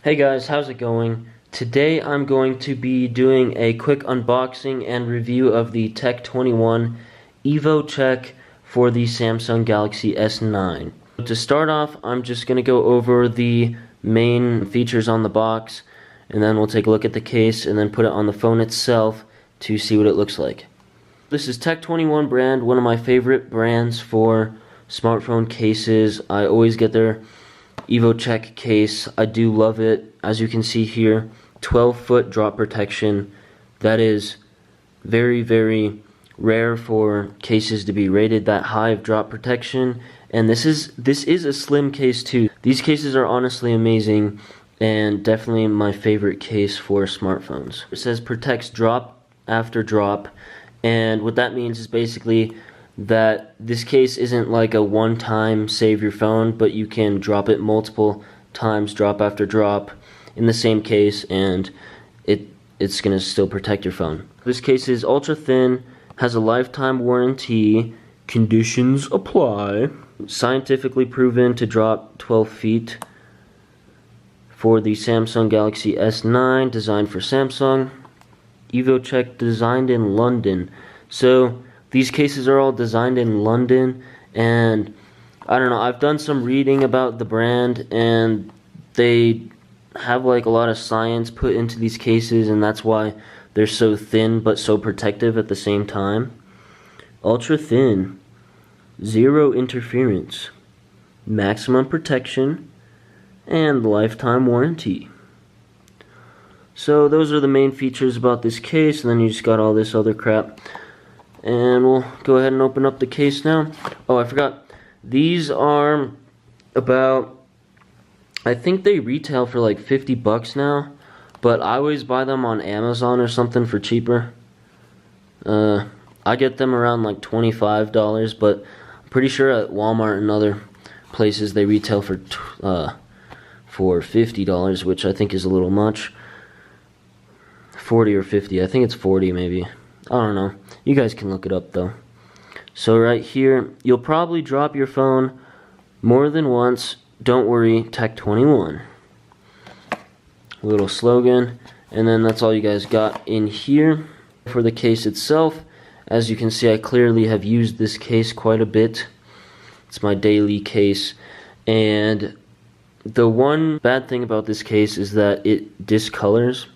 Hey guys, how's it going? Today I'm going to be doing a quick unboxing and review of the tech21 Evo Check for the Samsung Galaxy S9. To start off, I'm just going to go over the main features on the box, and then we'll take a look at the case and then put it on the phone itself to see what it looks like. This is tech21 brand, one of my favorite brands for smartphone cases. I always get their Evo Check case. I do love it. As you can see here, 12-foot drop protection. That is very, very rare for cases to be rated that high of drop protection. And this is a slim case too. These cases are honestly amazing and definitely my favorite case for smartphones. It says protects drop after drop, and what that means is basically that this case isn't like a one-time save your phone, but you can drop it multiple times, drop after drop, in the same case, and it's gonna still protect your phone. This case is ultra thin, has a lifetime warranty, conditions apply, scientifically proven to drop 12 feet for the Samsung Galaxy S9, designed for Samsung. Evo Check designed in London. So these cases are all designed in London, and I don't know, I've done some reading about the brand, and they have like a lot of science put into these cases, and that's why they're so thin but so protective at the same time. Ultra thin, zero interference, maximum protection, and lifetime warranty. So those are the main features about this case, and then you just got all this other crap. And we'll go ahead and open up the case now. Oh, I forgot. These are about, I think they retail for like 50 bucks now, but I always buy them on Amazon or something for cheaper. I get them around like $25, but I'm pretty sure at Walmart and other places they retail for $50, which I think is a little much. 40 or 50, I think it's 40 maybe. I don't know. You guys can look it up though. So right here, you'll probably drop your phone more than once. Don't worry, tech21. Little slogan, and then that's all you guys got in here. For the case itself, as you can see, I clearly have used this case quite a bit. It's my daily case, and the one bad thing about this case is that it discolors.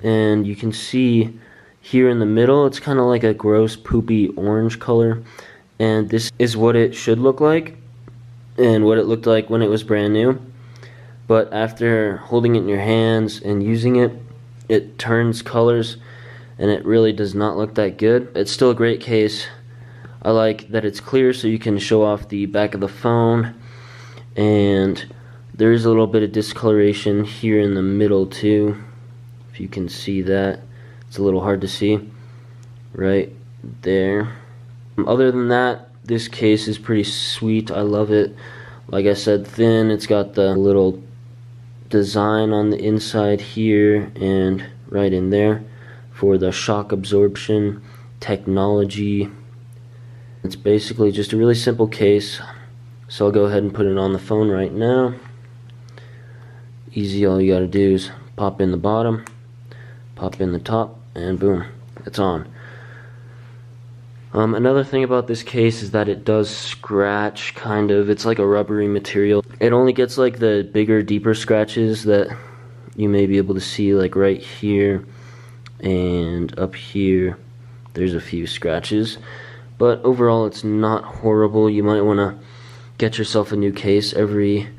And you can see here in the middle, it's kind of like a gross poopy orange color, and this is what it should look like and what it looked like when it was brand new. But after holding it in your hands and using it, it turns colors and it really does not look that good. It's still a great case. I like that it's clear so you can show off the back of the phone, and there is a little bit of discoloration here in the middle too, if you can see that. It's a little hard to see right there. Other than that, this case is pretty sweet. I love it. Like I said, thin. It's got the little design on the inside here and right in there for the shock absorption technology. It's basically just a really simple case. So I'll go ahead and put it on the phone right now. Easy, all you gotta do is pop in the bottom, pop in the top, and boom, it's on. Another thing about this case is that it does scratch, kind of. It's like a rubbery material. It only gets like the bigger, deeper scratches that you may be able to see, like right here and up here. There's a few scratches, but overall it's not horrible. You might want to get yourself a new case every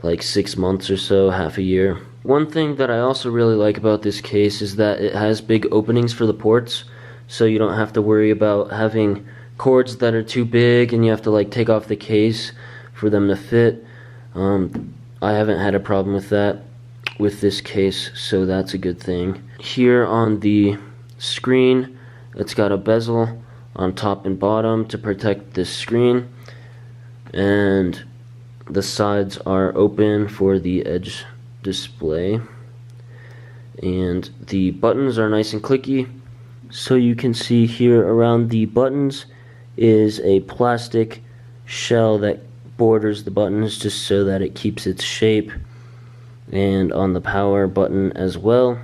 like 6 months or so, half a year. One thing that I also really like about this case is that it has big openings for the ports, so you don't have to worry about having cords that are too big and you have to like take off the case for them to fit. I haven't had a problem with that with this case, so that's a good thing. Here on the screen, it's got a bezel on top and bottom to protect this screen, and the sides are open for the edge display, and the buttons are nice and clicky. So you can see here around the buttons is a plastic shell that borders the buttons just so that it keeps its shape. and on the power button as well.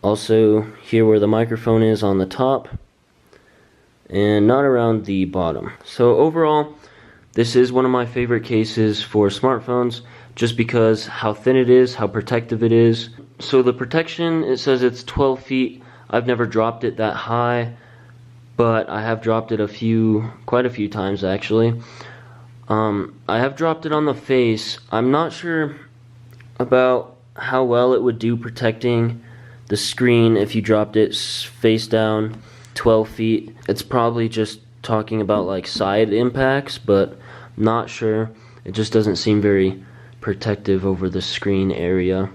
Also here where the microphone is on the top, and not around the bottom. So overall, this is one of my favorite cases for smartphones, just because how thin it is, how protective it is. So the protection, it says it's 12 feet. I've never dropped it that high, but I have dropped it quite a few times actually. I have dropped it on the face. I'm not sure about how well it would do protecting the screen if you dropped it face down 12 feet. It's probably just talking about like side impacts, but not sure. It just doesn't seem very protective over the screen area.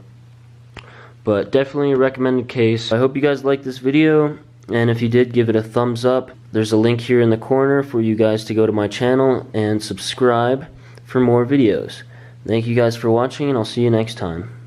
But definitely a recommended case. I hope you guys liked this video, and if you did, give it a thumbs up. There's a link here in the corner for you guys to go to my channel and subscribe for more videos. Thank you guys for watching, and I'll see you next time.